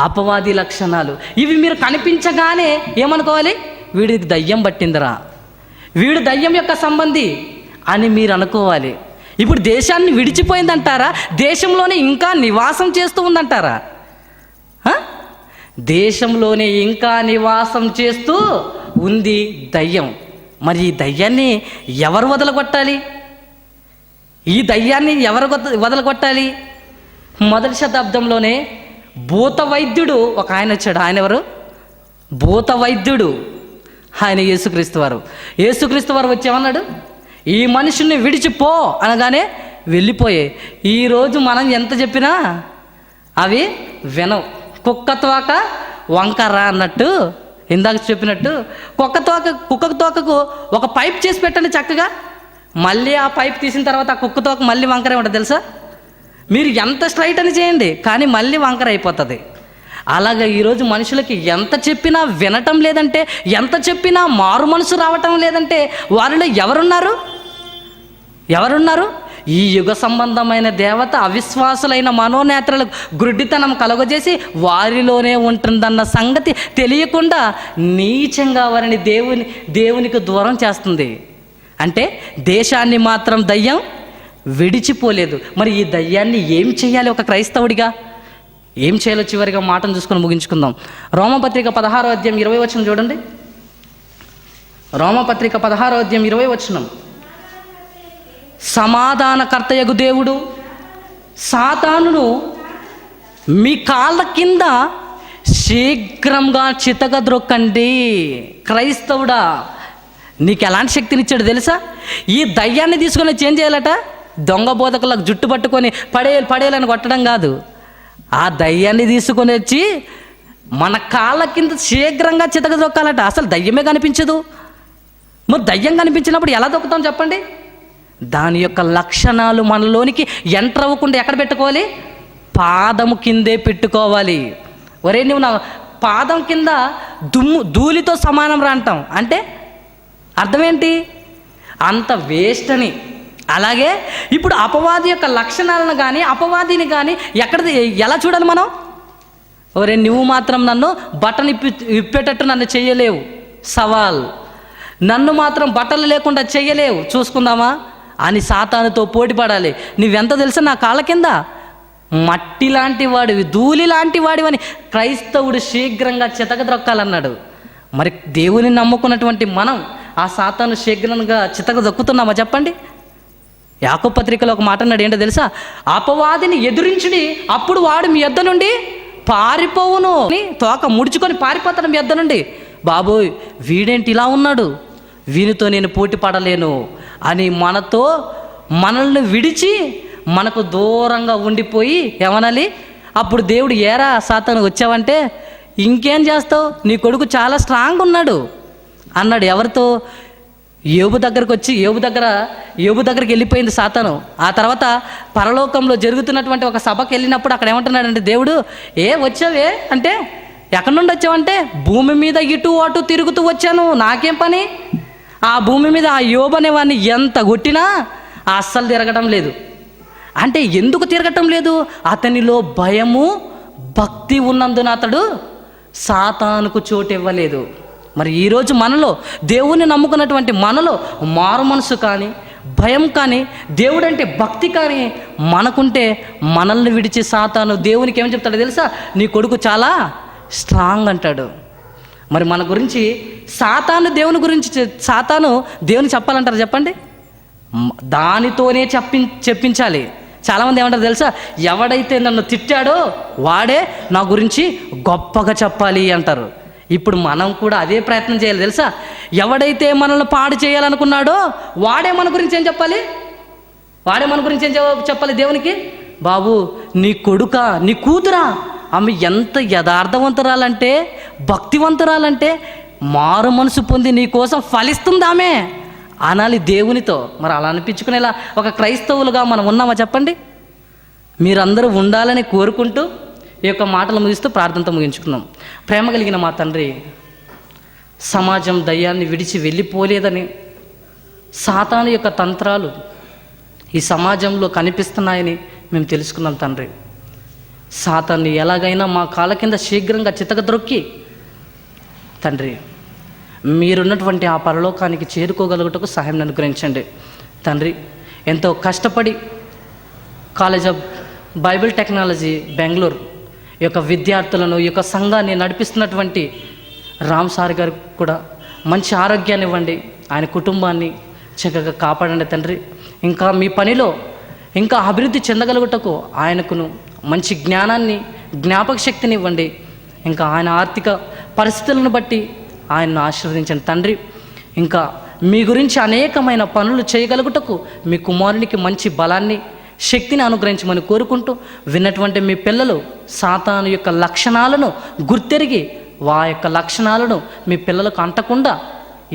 అపవాది లక్షణాలు. ఇవి మీరు కనిపించగానే ఏమనుకోవాలి? వీడికి దయ్యం పట్టిందిరా, వీడు దయ్యం యొక్క సంబంధి అని మీరు అనుకోవాలి. ఇప్పుడు దేశాన్ని విడిచిపోయిందంటారా? దేశంలోనే ఇంకా నివాసం చేస్తూ ఉందంటారా? దేశంలోనే ఇంకా నివాసం చేస్తూ ఉంది దయ్యం. మరి ఈ దయ్యాన్ని ఎవరు వదలగొట్టాలి? ఈ దయ్యాన్ని ఎవరు వదలగొట్టాలి? మొదటి శతాబ్దంలోనే భూత వైద్యుడు ఒక ఆయన వచ్చాడు. ఆయన ఎవరు? భూత వైద్యుడు. ఆయన యేసుక్రీస్తు వారు. యేసుక్రీస్తు వారు వచ్చేమన్నాడు? ఈ మనుషుల్ని విడిచిపో అనగానే వెళ్ళిపోయే. ఈరోజు మనం ఎంత చెప్పినా అవి వినవు. కుక్క తోక వంకర అన్నట్టు, ఇందాక చెప్పినట్టు కుక్క తోకకు ఒక పైప్ చేసి పెట్టండి చక్కగా, మళ్ళీ ఆ పైప్ తీసిన తర్వాత ఆ కుక్క తోక మళ్ళీ వంకరే ఉంటుంది తెలుసా? మీరు ఎంత స్ట్రైట్ అని చేయండి కానీ మళ్ళీ వంకర అయిపోతుంది. అలాగే ఈరోజు మనుషులకి ఎంత చెప్పినా వినటం లేదంటే, ఎంత చెప్పినా మారు మనసు రావటం లేదంటే వారిలో ఎవరున్నారు? ఈ యుగ సంబంధమైన దేవత అవిశ్వాసులైన మనోనేత్రలకు గ్రుడ్డితనం కలుగజేసి వారిలోనే ఉంటుందన్న సంగతి తెలియకుండా నీచంగా వారిని దేవునికి దూరం చేస్తుంది. అంటే దేశాన్ని మాత్రం దయ్యం విడిచిపోలేదు. మరి ఈ దయ్యాన్ని ఏం చేయాలి ఒక క్రైస్తవుడిగా? ఏం చేయాలో చివరిగా మాటను చూసుకొని ముగించుకుందాం. రోమపత్రిక 16వ అధ్యాయం 20వ వచనం చూడండి. రోమపత్రిక 16వ అధ్యాయం 20వ వచనం. సమాధానకర్తయగు దేవుడు సాతానును మీ కాళ్ళ కింద శీఘ్రంగా చితకద్రొక్కండి. క్రైస్తవుడా, నీకు ఎలాంటి శక్తినిచ్చాడు తెలుసా? ఈ దయ్యాన్ని తీసుకొని ఏం చేయాలట? దొంగ బోధకులకు జుట్టు పట్టుకొని పడేయాలని కొట్టడం కాదు. ఆ దయ్యాన్ని తీసుకొని వచ్చి మన కాళ్ళ కింద శీఘ్రంగా చితకదొక్కాలట. అసలు దయ్యమే కనిపించదు. మరి దయ్యం కనిపించినప్పుడు ఎలా దొక్కుతాం చెప్పండి? దాని యొక్క లక్షణాలు మనలోనికి ఎంటర్ అవ్వకుండా ఎక్కడ పెట్టుకోవాలి? పాదము కిందే పెట్టుకోవాలి. ఒరే నువ్వు నా పాదం కింద ధూళితో సమానం రా అంటాం అంటే అర్థం ఏంటి? అంత వేస్ట్ అని. అలాగే ఇప్పుడు అపవాది యొక్క లక్షణాలను కానీ అపవాదిని కానీ ఎలా చూడాలి మనం? ఒరే నువ్వు మాత్రం నన్ను బట్టలు ఇప్పేటట్టు నన్ను చెయ్యలేవు, సవాల్. నన్ను మాత్రం బట్టలు లేకుండా చెయ్యలేవు, చూసుకుందామా అని సాతానుతో పోటీ పడాలి. నువ్వెంత తెలుసా? నా కాళ్ళ కింద మట్టి లాంటి వాడివి, ధూళి లాంటి వాడివని క్రైస్తవుడు శీఘ్రంగా చితకద్రొక్కాలన్నాడు. మరి దేవుని నమ్ముకున్నటువంటి మనం ఆ సాతాను శీఘ్రంగా చితకదొక్కుతున్నామా చెప్పండి? యాకోబు పత్రికలో ఒక మాట అన్నాడు. ఏంటో తెలుసా? అపవాదిని ఎదురించుడి, అప్పుడు వాడు మీ యొద్ద నుండి పారిపోవును. తోక ముడుచుకొని పారిపోతాడు మీ యొద్ద నుండి. బాబోయ్ వీడేంటి ఇలా ఉన్నాడు, వీనితో నేను పోటీ పడలేను అని మనల్ని విడిచి మనకు దూరంగా ఉండిపోయి ఏమనాలి? అప్పుడు దేవుడు ఏరా సాతాను వచ్చావంటే ఇంకేం చేస్తావు, నీ కొడుకు చాలా స్ట్రాంగ్ ఉన్నాడు అన్నాడు. ఎవరితో? యోబు దగ్గరకు వచ్చి యోబు దగ్గరికి వెళ్ళిపోయింది సాతాను. ఆ తర్వాత పరలోకంలో జరుగుతున్నటువంటి ఒక సభకి వెళ్ళినప్పుడు అక్కడ ఏమంటున్నాడంటే దేవుడు, వచ్చావే అంటే ఎక్కడి నుండి వచ్చావంటే భూమి మీద ఇటు అటు తిరుగుతూ వచ్చాను, నాకేం పని? ఆ భూమి మీద ఆ యోబు అనేవాడిని ఎంత కొట్టినా అస్సలు తిరగటం లేదు. అంటే ఎందుకు తిరగటం లేదు? అతనిలో భయము భక్తి ఉన్నందున అతడు సాతానుకు చోటు ఇవ్వలేదు. మరి ఈరోజు మనలో దేవుని నమ్ముకున్నటువంటి మనలో మారు మనసు కానీ భయం కానీ దేవుడంటే భక్తి కానీ మనకుంటే మనల్ని విడిచి సాతాను దేవునికి ఏమని చెప్తాడో తెలుసా? నీ కొడుకు చాలా స్ట్రాంగ్ అంటాడు. మరి మన గురించి సాతాను దేవుని చెప్పాలంటారు చెప్పండి? దానితోనే చెప్పించాలి. చాలామంది ఏమంటారు తెలుసా? ఎవడైతే నన్ను తిట్టాడో వాడే నా గురించి గొప్పగా చెప్పాలి అంటారు. ఇప్పుడు మనం కూడా అదే ప్రయత్నం చేయాలి తెలుసా? ఎవడైతే మనల్ని పాడు చేయాలనుకున్నాడో వాడే మన గురించి ఏం చెప్పాలి దేవునికి? బాబు నీ కొడుకా, నీ కూతురా, ఆమె ఎంత యథార్థవంతురాలంటే భక్తివంతురాలంటే మారు మనసు పొంది నీ కోసం ఫలిస్తుందామే అనాలి దేవునితో. మరి అలా అనిపించుకునేలా ఒక క్రైస్తవులుగా మనం ఉన్నామా చెప్పండి? మీరందరూ ఉండాలని కోరుకుంటూ ఈ యొక్క మాటలు ముగిస్తూ ప్రార్థనతో ముగించుకుందాం. ప్రేమ కలిగిన మా తండ్రి, సమాజం దయ్యాన్ని విడిచి వెళ్ళిపోలేదని సాతాను యొక్క తంత్రాలు ఈ సమాజంలో కనిపిస్తున్నాయని మేము తెలుసుకున్నాం తండ్రి. సాతాన్ని ఎలాగైనా మా కాళ్ళ కింద శీఘ్రంగా చితకద్రొక్కి తండ్రి మీరున్నటువంటి ఆ పరలోకానికి చేరుకోగలుగుటకు సహాయం అనుగ్రహించండి తండ్రి. ఎంతో కష్టపడి college of Bible technology Bengaluru ఈ యొక్క విద్యార్థులను ఈ యొక్క సంఘాన్ని నడిపిస్తున్నటువంటి రామ్ సార్ గారు కూడా మంచి ఆరోగ్యాన్ని ఇవ్వండి, ఆయన కుటుంబాన్ని చక్కగా కాపాడండి తండ్రి. ఇంకా మీ పనిలో ఇంకా అభివృద్ధి చెందగలుగుటకు ఆయనకును మంచి జ్ఞానాన్ని, జ్ఞాపక శక్తిని ఇవ్వండి. ఇంకా ఆయన ఆర్థిక పరిస్థితులను బట్టి ఆయన్ను ఆశీర్వదించండి తండ్రి. ఇంకా మీ గురించి అనేకమైన పనులు చేయగలుగుటకు మీ కుమారునికి మంచి బలాన్ని, శక్తిని అనుగ్రహించమని కోరుకుంటూ, విన్నటువంటి మీ పిల్లలు సాతాను యొక్క లక్షణాలను గుర్తెరిగి వా యొక్క లక్షణాలను మీ పిల్లలకు అంటకుండా,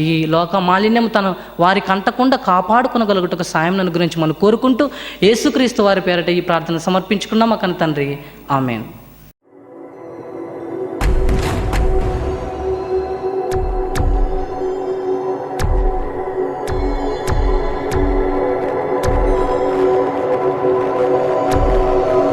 ఈ లోక మాలిన్యం వారికి అంటకుండా కాపాడుకొనగలుగుటకు సాయం అనుగ్రహించమని కోరుకుంటూ, యేసుక్రీస్తు వారి పేరట ఈ ప్రార్థన సమర్పించుకున్నాం అక్కడ తండ్రి. ఆమేన్.